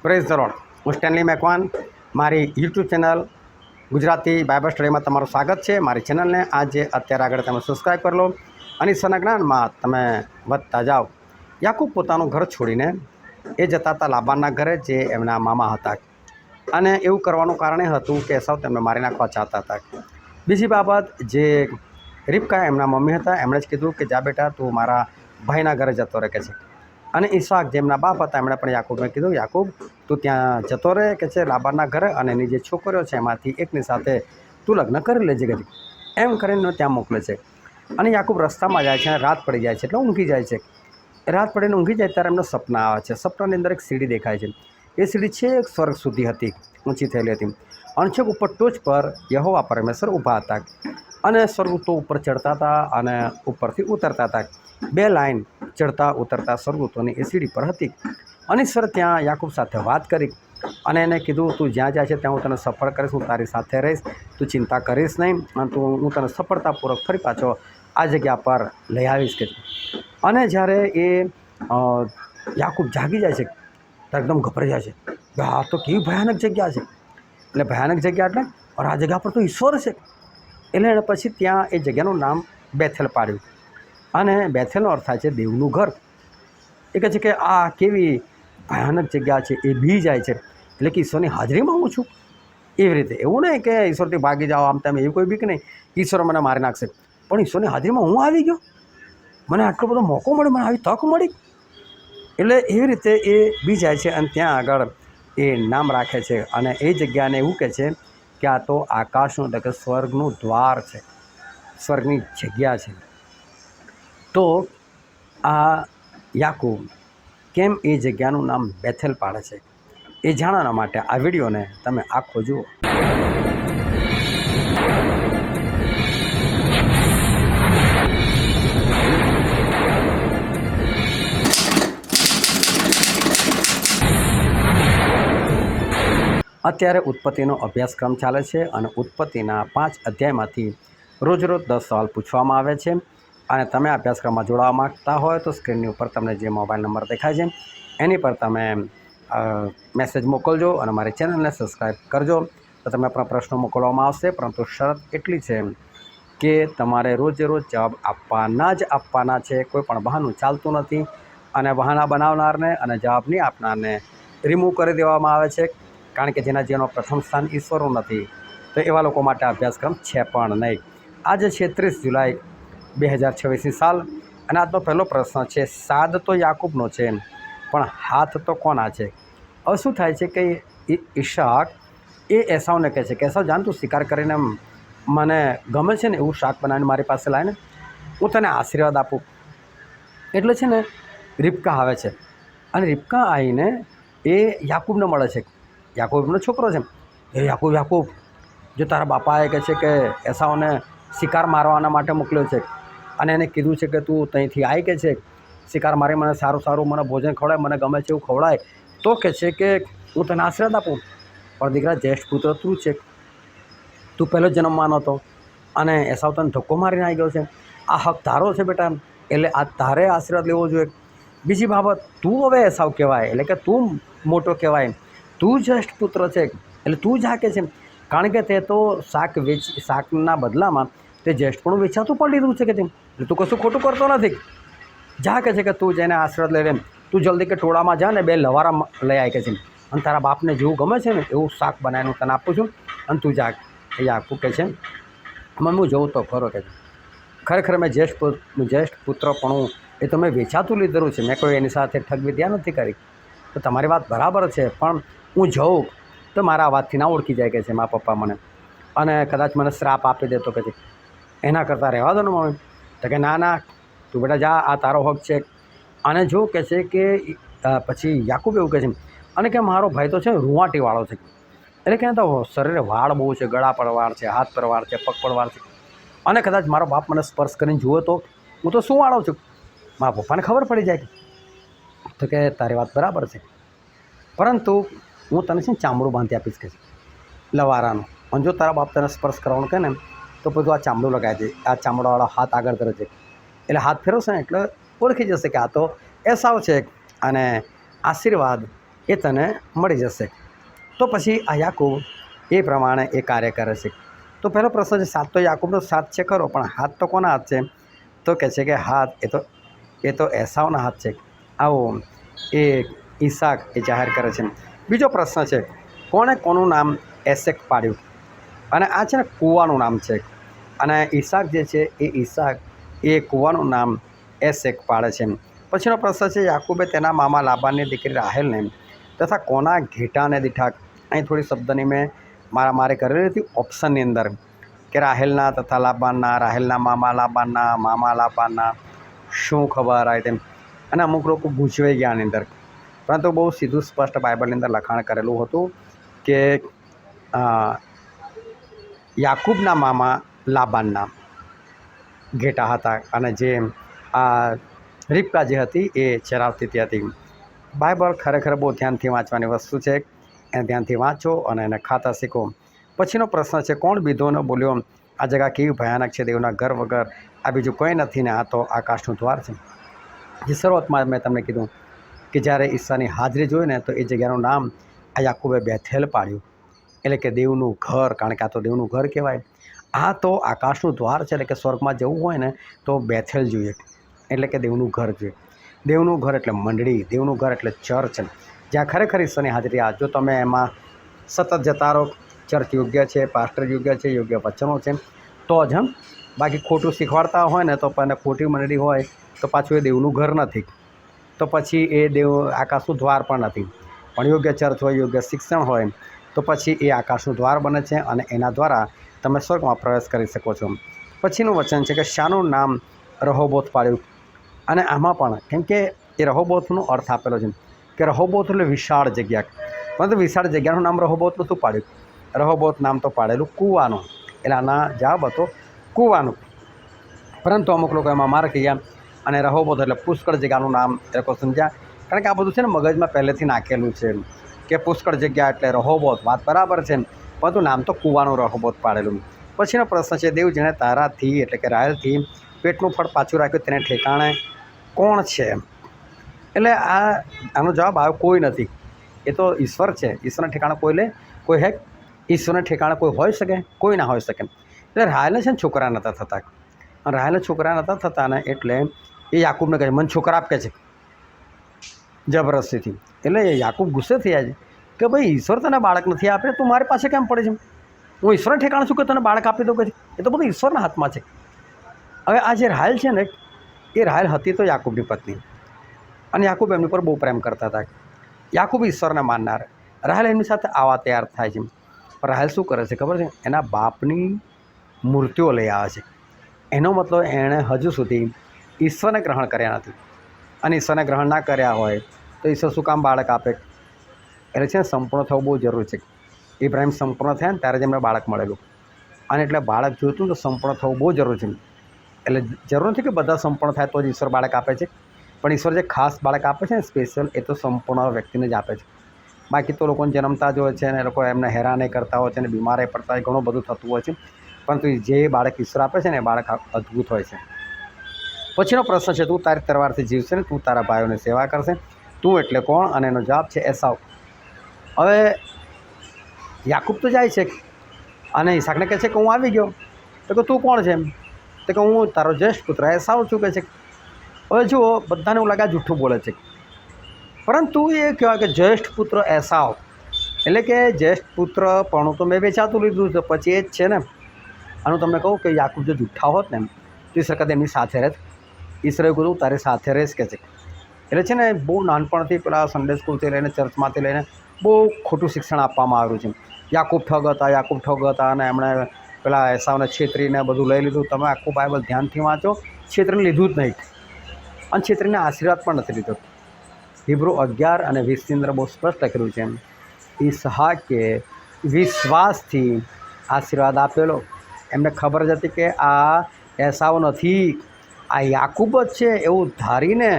Praise the lord. હું Stanley Macwan, મારી YouTube channel Gujarati Bible સ્ટડીમાં તમારું સ્વાગત છે. મારી ચેનલને આજે અત્યારે આગળ તમે સબસ્ક્રાઈબ કરી લો અને ઈશ્વરના જ્ઞાનમાં તમે વધતા જાઓ. યાકૂબ પોતાનું ઘર છોડીને એ જતા હતા લાબાનના ઘરે, જે એમના મામા હતા, અને એવું કરવાનું કારણ એ હતું કે એસાવ તેમને મારી નાખવા ચાહતા હતા. બીજી બાબત, જે રિબકા એમના મમ્મી હતા, એમણે જ કીધું કે જા બેટા, તું મારા ભાઈના ઘરે જતો રહે કે છે. અને ઈસાક જેમના બાપ હતા, એમણે પણ યાકૂબને કીધું, યાકૂબ તું ત્યાં જતો રહે કે છે લાબાનના ઘરે, અને એની જે છોકરીઓ છે એમાંથી એકની સાથે તું લગ્ન કરી લેજે કે એમ કરીને ત્યાં મોકલે છે. અને યાકૂબ રસ્તામાં જાય છે અને રાત પડી જાય છે, એટલે ઊંઘી જાય છે. રાત પડીને ઊંઘી જાય ત્યારે એમને સપના આવે છે. સપનાની અંદર એક સીડી દેખાય છે. એ સીડી છેક સ્વર્ગ સુધી હતી, ઊંચી થયેલી હતી, અને છેક ઉપર ટોચ પર યહોવા પરમેશ્વર ઊભા હતા, અને સ્વર્ગદૂતો ઉપર ચડતા હતા અને ઉપરથી ઉતરતા હતા. બે લાઈન ચડતા ઉતરતા સ્વર્ગદૂતોની એ સીડી પર હતી. અને ઈશ્વર ત્યાં યાકૂબ સાથે વાત કરી અને એને કીધું, તું જ્યાં જાય છે ત્યાં હું તને સફળ કરીશ, હું તારી સાથે રહીશ, તું ચિંતા કરીશ નહીં, અને હું તને સફળતાપૂર્વક ફરી પાછો આ જગ્યા પર લઈ આવીશ કે. અને જ્યારે એ યાકૂબ જાગી જાય છે ત્યારે એકદમ ગભરાઈ જાય છે કે આ તો કેવી ભયાનક જગ્યા છે. એટલે ભયાનક જગ્યા એટલે આ જગ્યા પર તો ઈશ્વર છે. એટલે એણે પછી ત્યાં એ જગ્યાનું નામ બેથેલ પાડ્યું, અને બેથેલનો અર્થ થાય છે દેવનું ઘર. એ કહે છે કે આ કેવી ભયાનક જગ્યા છે. એ બી જાય છે એટલે કે ઈશ્વરની હાજરીમાં હું છું. એવી રીતે એવું નહીં કે ઈશ્વરથી ભાગી જાઓ આમ તેમ, એવી કોઈ બીક નહીં, ઈશ્વર મને મારી નાખશે. પણ ઈશ્વરની હાજરીમાં હું આવી ગયો, મને આટલો બધો મોકો મળ્યો, મને આવી તક મળી. એટલે એવી રીતે એ બી જાય છે અને ત્યાં આગળ એ નામ રાખે છે. અને એ જગ્યાને એવું કહે છે કે આ તો આકાશનું, એટલે કે સ્વર્ગનું દ્વાર છે, સ્વર્ગની જગ્યા છે. તો આ યાકૂબ કેમ એ જગ્યાનું નામ બેથેલ પાડે છે, એ જાણવા માટે આ વિડીયોને તમે આખો જુઓ. અત્યારે ઉત્પત્તિનો અભ્યાસક્રમ ચાલે છે અને ઉત્પત્તિના 5 અધ્યાયમાંથી રોજ 10 સવાલ પૂછવામાં આવે છે. અને તમે અભ્યાસક્રમમાં જોડાવા માગતા હોય તો સ્ક્રીનની ઉપર તમને જે મોબાઈલ નંબર દેખાય છે એની પર તમે મેસેજ મોકલજો અને મારી ચેનલને સબસ્ક્રાઈબ કરજો, તો તમે આપણા પ્રશ્નો મોકલવામાં આવશે. પરંતુ શરત એટલી છે કે તમારે રોજે રોજ જવાબ આપવાના છે. કોઈ પણ બહાનું ચાલતું નથી, અને બહાના બનાવનારને અને જવાબ નહીં આપનારને રિમૂવ કરી દેવામાં આવે છે. કારણ કે જેનો પ્રથમ સ્થાન ઈશ્વરનું નથી, તો એવા લોકો માટે અભ્યાસક્રમ છે પણ નહીં. આજે 36 જુલાઈ 2026 સાલ, અને આજનો પહેલો પ્રશ્ન છે, સાદ તો યાકૂબનો છે પણ હાથ તો કોના છે? હવે શું થાય છે કે ઈશાક એ એસાવને કહે છે કે એસાવ, જાણ તું શિકાર કરીને મને ગમે છે ને એવું શાક બનાવીને મારી પાસે લાવીને હું તને આશીર્વાદ આપું. એટલે છે ને રિબકા આવે છે, અને રિબકા આવીને એ યાકૂબને મળે છે. યાકૂબ એમનો છોકરો છે. એ યાકૂબ, જો તારા બાપાએ કહે છે કે એસાવને શિકાર મારવાના માટે મોકલ્યો છે, અને એને કીધું છે કે તું ત્યાંથી આવી કે છે શિકાર મારી, મને સારું મને ભોજન ખવડાય, મને ગમે છે એવું ખવડાય, તો કહે છે કે હું તને આશીર્વાદ આપું. પણ દીકરા, જ્યેષ્ઠ પુત્ર તું છે, તું પહેલો જન્મવાનો હતો, અને એસાવ તને ધક્કો મારીને આવી ગયો છે. આ હક તારો છે બેટા, એટલે આ તારે આશીર્વાદ લેવો જોઈએ. બીજી બાબત, તું હવે એસાવ કહેવાય, એટલે કે તું મોટો કહેવાય, તું જ્યેષ્ઠ પુત્ર છે, એટલે તું જા કે છે. કારણ કે તે તો શાકના બદલામાં તે જ્યેષ્ઠપણું વેચાતું પણ લીધું છે કે તેમ, એટલે તું કશું ખોટું કરતો નથી. જા કે છે કે તું જઈને આશીર્વાદ લઈ લે, તું જલ્દી કે ટોળામાં જા ને 2 લવારા લઈ આવી કે છે, અને તારા બાપને જેવું ગમે છે ને એવું શાક બનાવીને તને આપું છું, અને તું જા. એ યાકૂબ કહે છે, મમ્મી હું જોઉં તો ખરો કે ખરેખર મેં જ્યેષ્ઠ પુત્રપણું એ તો મેં વેચાતું લીધેલું છે, મેં કોઈ એની સાથે ઠગ વિદ્યા નથી કરી. તો તમારી વાત બરાબર છે, પણ હું જઉં તો મારા અવાજથી ના ઓળખી જાય કે છે મારા પપ્પા મને, અને કદાચ મને શ્રાપ આપી દેતો કે છે. એના કરતાં રહેવા દો ને મમ્મી. તો કે ના તું બેટા જા, આ તારો હક છે. અને જો કહે છે કે પછી યાકૂબ એવું કહે છે, અને કે મારો ભાઈ તો છે રૂંવાટીવાળો છે, એટલે કે તો શરીરે વાળ બહુ છે, ગળા પર વાળ છે, હાથ પર વાળ છે, પગ પર વાળ છે, અને કદાચ મારો બાપ મને સ્પર્શ કરીને જુએ તો હું તો શું વાળો છું, મારા પપ્પાને ખબર પડી જાય. તો કે તારી વાત બરાબર છે, પરંતુ હું તને છે ને ચામડું બાંધી આપીશ કે છે લવારાનું, અને જો તારા બાપ તને સ્પર્શ કરવાનું કહે ને તો બધું આ ચામડું લગાવી દે. આ ચામડાવાળો હાથ આગળ કરે છે, એટલે હાથ ફેરવશે ને એટલે ઓળખી જશે કે આ તો એસાવ છે, અને આશીર્વાદ એ તને મળી જશે. તો પછી આ યાકૂબ એ પ્રમાણે એ કાર્ય કરે છે. તો પહેલો પ્રશ્ન છે, સાથ તો યાકૂબનો સાથ છે ખરો, પણ હાથ તો કોના હાથ છે? તો કહે છે કે હાથ એ તો એસાવના હાથ છે. આવો એ ઈસાક એ જાહેર કરે છે. બીજો પ્રશ્ન છે, કોણે કોનું નામ એસેક પાડ્યું? અને આ છે ને કૂવાનું નામ છે. અને ઈસાક જે છે એ કૂવાનું નામ એસેક પાડે છે. પછીનો પ્રશ્ન છે, યાકૂબે તેના મામા લાબાનની દીકરી રાહેલને તથા કોના ઘેટાને દીઠા? અહીં થોડી શબ્દની મેં મારે કરેલી હતી ઓપ્શનની અંદર કે રાહેલના તથા લાબાનના, રાહેલના મામા લાબાનના શું ખબર આવે તેમ. અને અમુક લોકો ગૂંચવાઈ ગયા આની અંદર, પરંતુ બહુ સીધું સ્પષ્ટ બાઇબલની અંદર લખાણ કરેલું હતું કે યાકૂબના મામા લાબાનના ઘેટા હતા અને જે રીબકા જે હતી એ ચરાવતી હતી. બાઇબલ ખરેખર બહુ ધ્યાનથી વાંચવાની વસ્તુ છે. એને ધ્યાનથી વાંચો અને એને ખાતા શીખો. પછીનો પ્રશ્ન છે, કોણ બીધો ન બોલ્યો? આ જગા કેવી ભયાનક છે, દેવના ઘર વગર આ બીજું કંઈ નથી ને આ તો આકાશનું દ્વાર છે. જે શરૂઆતમાં મેં તમને કીધું કે જ્યારે ઈસાની હાજરી જોઈ ને તો એ જગ્યાનું નામ આ યાકૂબે બેથેલ પાડ્યું, એટલે કે દેવનું ઘર. કારણ કે આ તો દેવનું ઘર કહેવાય. આ તો આકાશનું દ્વાર છે, એટલે કે સ્વર્ગમાં જવું હોય ને તો બેથેલ જોઈએ, એટલે કે દેવનું ઘર જોઈએ. દેવનું ઘર એટલે મંડળી, દેવનું ઘર એટલે ચર્ચ, જ્યાં ખરેખર ઈશ્વરની હાજરી. આ જો તમે એમાં સતત જતા રહો, ચર્ચ યોગ્ય છે, પાસ્ટર યોગ્ય છે, યોગ્ય વચનો છે તો જ બાકી ખોટું શીખવાડતા હોય ને તો પણ ખોટી મંડળી હોય તો પાછું એ દેવનું ઘર નથી, તો પછી એ દેવ આકાશનું દ્વાર પણ નથી. પણ યોગ્ય ચર્ચ હોય, યોગ્ય શિક્ષણ હોય તો પછી એ આકાશનું દ્વાર બને છે અને એના દ્વારા તમે સ્વર્ગમાં પ્રવેશ કરી શકો છો. પછીનું વચન છે કે શાનું નામ રહોબોત પાડ્યું? અને આમાં પણ કેમ કે એ રહોબોતનો અર્થ આપેલો છે કે રહોબોત એટલે વિશાળ જગ્યા, પરંતુ વિશાળ જગ્યાનું નામ રહોબોત નહોતું પાડ્યું. રહોબોત નામ તો પાડેલું કૂવાનું, એટલે આના જવાબ હતો કૂવાનું. પરંતુ અમુક લોકો એમાં માર ગયા અને રહોબોત એટલે પુષ્કળ જગ્યાનું નામ એ લોકો સમજ્યા. કારણ કે આ બધું છે ને મગજમાં પહેલેથી નાખેલું છે કે પુષ્કળ જગ્યા એટલે રહોબોત. વાત બરાબર છે, પરંતુ નામ તો કૂવાનું રહોબોત પાડેલું. પછીનો પ્રશ્ન છે, દેવ જેણે તારાથી એટલે કે રાહેલથી પેટનું ફળ પાછું રાખ્યું તેને ઠેકાણે કોણ છે? એટલે આનો જવાબ આવ્યો કોઈ નથી. એ તો ઈશ્વર છે. ઈશ્વરના ઠેકાણે કોઈ હે? ઈશ્વરના ઠેકાણે કોઈ હોઈ શકે? કોઈ ના હોઈ શકે. એટલે રાહેલને છે ને છોકરા નહોતા થતા, અને રાહેલને છોકરા નહોતા થતા ને એટલે એ યાકૂબને કહે મને છોકરા આપ, કે છે જબરદસ્તીથી. એટલે યાકૂબ ગુસ્સે થયા છે કે ભાઈ ઈશ્વર તને બાળક નથી આપે, તું મારી પાસે કેમ પડે છે? હું ઈશ્વરના ઠેકાણે છું કે તને બાળક આપી દઉં? કે છે એ તો બધું ઈશ્વરના હાથમાં છે. હવે આ જે રાહેલ છે ને એ રાહેલ હતી તો યાકૂબની પત્ની, અને યાકૂબ એમની પર બહુ પ્રેમ કરતા હતા. યાકૂબ ઈશ્વરને માનનાર, રાહેલ એમની સાથે આવા તૈયાર થાય છે. પણ રાહેલ શું કરે છે ખબર છે? એના બાપની મૂર્તિઓ લઈ આવે છે. એનો મતલબ એણે હજુ સુધી ઈશ્વરને ગ્રહણ કર્યા નથી, અને ઈશ્વરને ગ્રહણ ના કર્યા હોય તો ઈશ્વર શું કામ બાળક આપે? એટલે છે ને સંપૂર્ણ થવું બહુ જરૂરી છે. ઇબ્રાહિમ સંપૂર્ણ થયા ને ત્યારે જ એમને બાળક મળેલું, અને એટલે બાળક જોઈતું તો સંપૂર્ણ થવું બહુ જરૂરી છે. એટલે જરૂર નથી કે બધા સંપૂર્ણ થાય તો જ ઈશ્વર બાળક આપે છે, પણ ઈશ્વર જે ખાસ બાળક આપે છે ને સ્પેશિયલ, એ તો સંપૂર્ણ વ્યક્તિને જ આપે છે. બાકી તો લોકોને જન્મતા જ હોય છે અને એ લોકો એમને હેરાન કરતા હોય છે અને બીમારે પડતા હોય, ઘણું બધું થતું હોય છે. પરંતુ જે બાળક ઈશ્વર આપે છે ને એ બાળક અદ્ભુત હોય છે. પછીનો પ્રશ્ન છે, તું તારી તરવારથી જીવશે ને તું તારા ભાઈઓની સેવા કરશે, તું એટલે કોણ? અને એનો જવાબ છે એસાવ. હવે યાકૂબ તો જાય છે અને ઈસાકને કહે છે કે હું આવી ગયો. તો કે તું કોણ છે? એમ તો કે હું તારો જ્યેષ્ઠ પુત્ર એસાવ છું, કે છે. હવે જુઓ, બધાને એવું લાગે જૂઠું બોલે છે, પરંતુ એ કહેવાય કે જ્યેષ્ઠ પુત્ર એસાવ, એટલે કે જ્યેષ્ઠ પુત્ર પણ તો મેં વેચાતું લીધું છે, પછી એ જ છે ને. આનું તમને કહું કે યાકૂબ જો જૂઠા હોત ને તો ઈશ્વર કદાચ એમની સાથે રહેત. ઈશ્વરે કીધું તારી સાથે રહીશ, કે છે. એટલે છે ને બહુ નાનપણથી પેલા સન્ડે સ્કૂલથી લઈને ચર્ચમાંથી લઈને બહુ ખોટું શિક્ષણ આપવામાં આવ્યું છે. યાકૂબ ઠગ હતા અને એમણે પેલા એસાવને છેતરીને બધું લઈ લીધું. તમે આખું બાઇબલ ધ્યાનથી વાંચો, છેતરીને લીધું જ નહીં, અને છેતરીને આશીર્વાદ પણ નથી લીધો. હિબ્રુ 11 અને 20ની અંદર બહુ સ્પષ્ટ લખેલું છે, ઈસહાકે વિશ્વાસથી આશીર્વાદ આપેલો. એમને ખબર જ હતી કે આ એસાવ નથી, આ યાકૂબ જ છે, એવું ધારીને,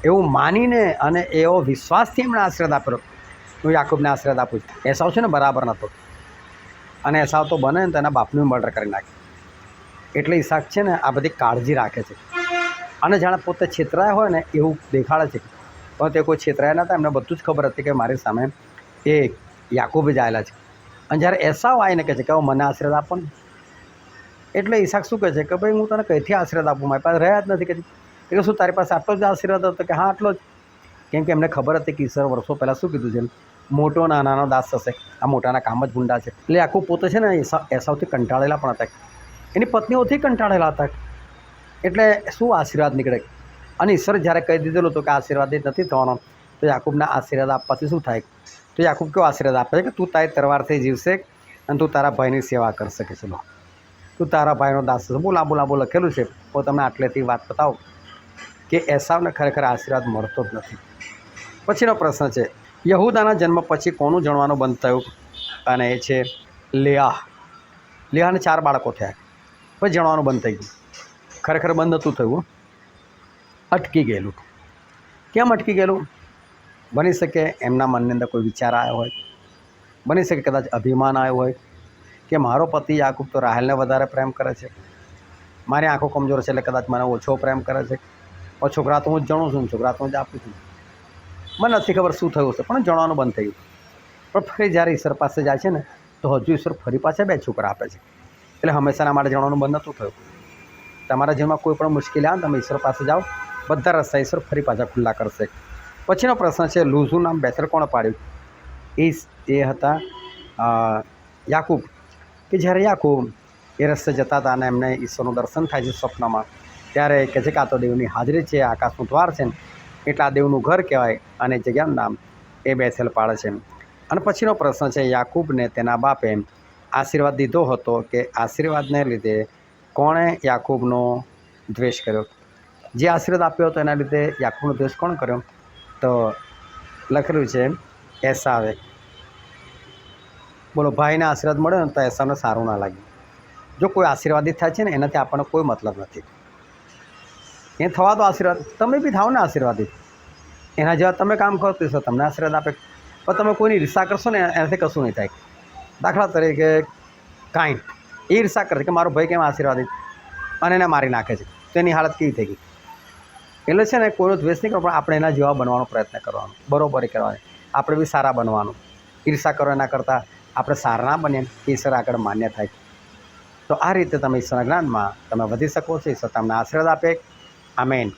એવું માનીને અને એવો વિશ્વાસથી એમણે આશીર્વાદ આપેલો. હું યાકૂબને આશીર્વાદ આપું છું. એસાવ છે ને બરાબર નહોતો, અને એસાવ તો બને ને તો એના બાપનું મર્ડર કરી નાખે. એટલે ઈસાક છે ને આ બધી કાળજી રાખે છે, અને જાણે પોતે છેતરાયા હોય ને એવું દેખાડે છે પણ તે કોઈ છેતરાયા નહોતા. એમને બધું જ ખબર હતી કે મારી સામે એ યાકૂબ જ આવેલા છે. અને જ્યારે એસાવ આવીને કહે છે કે હવે મને આશીર્વાદ આપો ને, એટલે ઈસાક શું કહે છે કે ભાઈ હું તને કઈથી આશીર્વાદ આપું, મારી પાસે રહ્યા જ નથી. કે શું તારી પાસે આટલો જ આશીર્વાદ હતો? કે હા આટલો જ. કેમ કે એમને ખબર હતી કે ઈશ્વર વર્ષો પહેલાં શું કીધું છે, મોટો નાનાનો દાસ થશે, આ મોટાના કામ જ ગુંડા છે. એટલે યાકૂબ પોતે છે ને એસાવથી કંટાળેલા પણ હતા, એની પત્નીઓથી કંટાળેલા હતા. એટલે શું આશીર્વાદ નીકળે? અને ઈશ્વરે જ્યારે કહી દીધેલું હતું કે આશીર્વાદિત નથી થવાનો, તો યાકૂબના આશીર્વાદ આપવાથી શું થાય? તો યાકૂબ કેવો આશીર્વાદ આપે છે કે તું તારી તરવારથી જીવશે અને તું તારા ભાઈની સેવા કરી શકે છે. તું તારા ભાઈનો દાસ થશે. બોલ આબુ લખેલું છે. તો તમે આટલેથી વાત બતાવો કે એસાવને ખરેખર આશીર્વાદ મળતો જ નથી. પછીનો પ્રશ્ન છે, યહૂદાના જન્મ પછી કોનું જણવાનું બંધ થયું? અને એ છે લેઆહ. લેઆહને 4 બાળકો થયા, પછી જણવાનું બંધ થઈ ગયું. ખરેખર બંધ નહોતું થયું, અટકી ગયેલું. કેમ અટકી ગયેલું? બની શકે એમના મનની અંદર કોઈ વિચાર આવ્યો હોય, બની શકે કદાચ અભિમાન આવ્યો હોય કે મારો પતિ યાકૂબ તો રાહેલને વધારે પ્રેમ કરે છે, મારી આંખો કમજોર છે એટલે કદાચ મને ઓછો પ્રેમ કરે છે, પણ છોકરા તો હું જ જણું છું, છોકરા તો હું જ આપું છું. મને નથી ખબર શું થયું છે, પણ જણવાનું બંધ થઈ ગયું. પણ ફરી જ્યારે ઈશ્વર પાસે જાય છે ને, તો હજુ ઈશ્વર ફરી પાછા 2 છોકરા આપે છે. એટલે હંમેશાના માટે જણવાનું બંધ નહોતું થયું. તમારા જીવનમાં કોઈ પણ મુશ્કેલી આવે તમે ઈશ્વર પાસે જાઓ, બધા રસ્તા ઈશ્વર ફરી પાછા ખુલ્લા કરશે. પછીનો પ્રશ્ન છે, લૂઝનું નામ બેથેલ કોણે પાડ્યું? એ હતા યાકૂબ. કે જ્યારે યાકૂબ એ રસ્તે જતા હતા અને એમને ઈશ્વરનું દર્શન થાય છે સ્વપ્નમાં, ત્યારે કહે છે કે આ તો દેવની હાજરી છે, આકાશનું દ્વાર છે, એટલે આ દેવનું ઘર કહેવાય. અને જગ્યાનું નામ એ બેથેલ પાડે છે. અને પછીનો પ્રશ્ન છે, યાકૂબને તેના બાપે આશીર્વાદ દીધો હતો કે આશીર્વાદને લીધે કોણે યાકૂબનો દ્વેષ કર્યો? જે આશીર્વાદ આપ્યો હતો એના લીધે યાકૂબનો દ્વેષ કોણ કર્યો? તો લખેલું છે એસાવે. બોલો, ભાઈને આશીર્વાદ મળ્યો ને તો એસાવને સારું ના લાગ્યું. જો કોઈ આશીર્વાદિત થાય છે ને એનાથી આપણને કોઈ મતલબ નથી. એ થવા દો આશીર્વાદ, તમે બી થાવ ને આશીર્વાદિત. એના જેવા તમે કામ કરો તો તમને આશીર્વાદ આપે. પણ તમે કોઈની ઈર્ષા કરશો ને એનાથી કશું નહીં થાય. દાખલા તરીકે કાંઈ એ ઈર્ષા કરે છે કે મારો ભાઈ કેમ આશીર્વાદિત, અને એને મારી નાખે છે, તો એની હાલત કેવી થઈ ગઈ? એટલે છે ને કોઈનો દ્વેષ નહીં કરવો, પણ આપણે એના જેવા બનવાનો પ્રયત્ન કરવાનો, બરોબરી કરવાની, આપણે બી સારા બનવાનું. ઈર્ષા કરો એના કરતાં આપણે સારા ના બનીએ, ઈશ્વર આગળ માન્ય થાય. તો આ રીતે તમે ઈશ્વરના જ્ઞાનમાં તમે વધી શકો છો. ઈશ્વર તમને આશીર્વાદ આપે. આમેન.